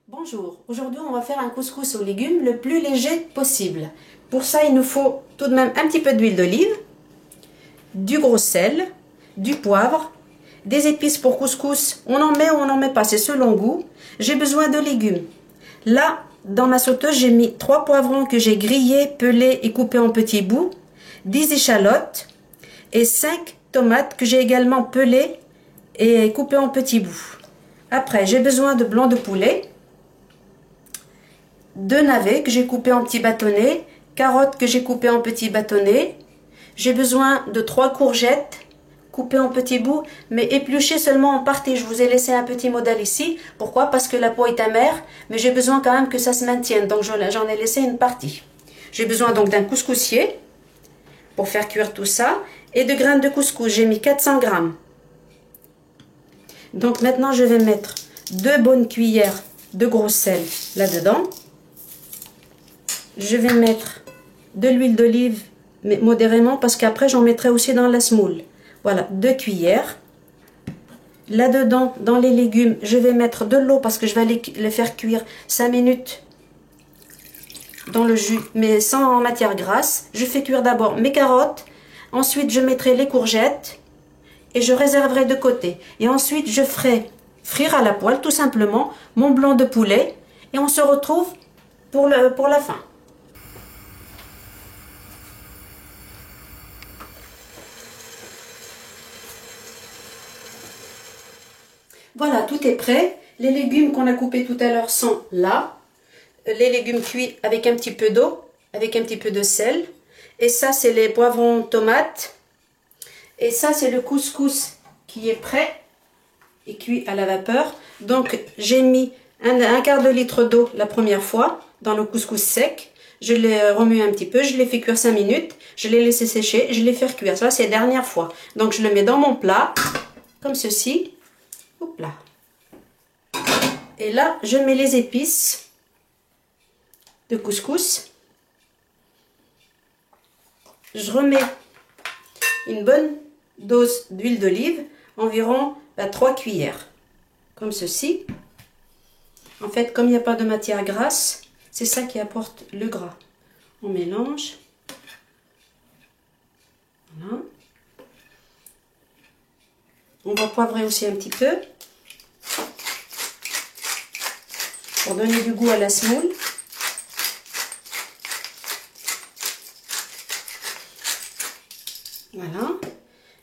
Bonjour, aujourd'hui on va faire un couscous aux légumes le plus léger possible. Pour ça il nous faut tout de même un petit peu d'huile d'olive, du gros sel, du poivre, des épices pour couscous, on en met ou on n'en met pas, c'est selon goût. J'ai besoin de légumes. Là, dans ma sauteuse, j'ai mis 3 poivrons que j'ai grillés, pelés et coupés en petits bouts, 10 échalotes et 5 tomates que j'ai également pelées et coupées en petits bouts. Après, j'ai besoin de blanc de poulet, 2 navets que j'ai coupés en petits bâtonnets, carottes que j'ai coupées en petits bâtonnets. J'ai besoin de 3 courgettes coupées en petits bouts, mais épluchées seulement en partie. Je vous ai laissé un petit modèle ici. Pourquoi? Parce que la peau est amère, mais j'ai besoin quand même que ça se maintienne. Donc j'en ai laissé une partie. J'ai besoin donc d'un couscoussier pour faire cuire tout ça et de graines de couscous. J'ai mis 400 grammes. Donc maintenant je vais mettre 2 bonnes cuillères de gros sel là-dedans. Je vais mettre de l'huile d'olive, mais modérément, parce qu'après j'en mettrai aussi dans la semoule. Voilà, 2 cuillères. Là-dedans, dans les légumes, je vais mettre de l'eau parce que je vais les faire cuire 5 minutes dans le jus, mais sans matière grasse. Je fais cuire d'abord mes carottes, ensuite je mettrai les courgettes et je réserverai de côté. Et ensuite, je ferai frire à la poêle, tout simplement, mon blanc de poulet et on se retrouve pour la fin. Voilà, tout est prêt. Les légumes qu'on a coupés tout à l'heure sont là. Les légumes cuits avec un petit peu d'eau, avec un petit peu de sel. Et ça, c'est les poivrons tomates. Et ça, c'est le couscous qui est prêt et cuit à la vapeur. Donc, j'ai mis un quart de litre d'eau la première fois dans le couscous sec. Je l'ai remué un petit peu, je l'ai fait cuire 5 minutes. Je l'ai laissé sécher, je l'ai fait cuire. Ça, c'est la dernière fois. Donc, je le mets dans mon plat, comme ceci. Hop là. Et là, je mets les épices de couscous. Je remets une bonne dose d'huile d'olive, environ 3 cuillères, comme ceci. En fait, comme il n'y a pas de matière grasse, c'est ça qui apporte le gras. On mélange. Voilà. On va poivrer aussi un petit peu pour donner du goût à la semoule. Voilà.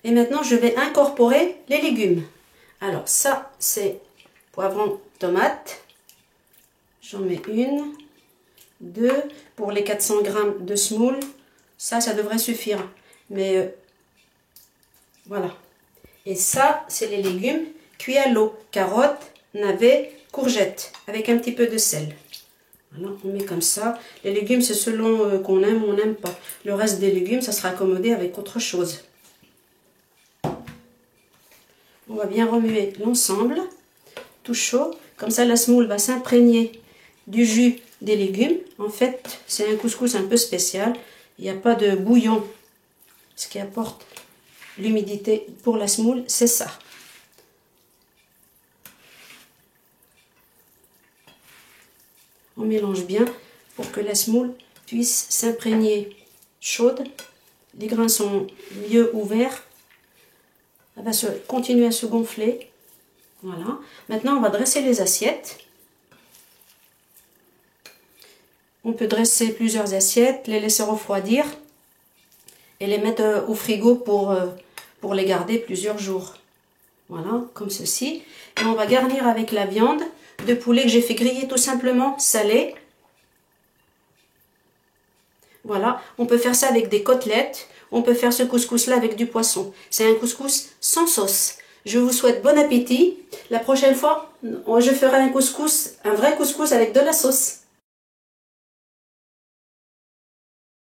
Et maintenant, je vais incorporer les légumes. Alors, ça, c'est poivron, tomate. J'en mets 1, 2. Pour les 400 grammes de semoule, ça devrait suffire. Mais voilà. Et ça, c'est les légumes cuits à l'eau. Carottes, navets, courgettes, avec un petit peu de sel. Voilà, on met comme ça. Les légumes, c'est selon qu'on aime ou on n'aime pas. Le reste des légumes, ça sera accommodé avec autre chose. On va bien remuer l'ensemble, tout chaud. Comme ça, la semoule va s'imprégner du jus des légumes. En fait, c'est un couscous un peu spécial. Il n'y a pas de bouillon. Ce qui apporte l'humidité pour la semoule, c'est ça. On mélange bien pour que la semoule puisse s'imprégner chaude. Les grains sont mieux ouverts. Elle va continuer à se gonfler. Voilà. Maintenant, on va dresser les assiettes. On peut dresser plusieurs assiettes, les laisser refroidir et les mettre au frigo pour les garder plusieurs jours. Voilà, comme ceci. Et on va garnir avec la viande de poulet que j'ai fait griller tout simplement, salée. Voilà, on peut faire ça avec des côtelettes. On peut faire ce couscous-là avec du poisson. C'est un couscous sans sauce. Je vous souhaite bon appétit. La prochaine fois, je ferai un couscous, un vrai couscous avec de la sauce.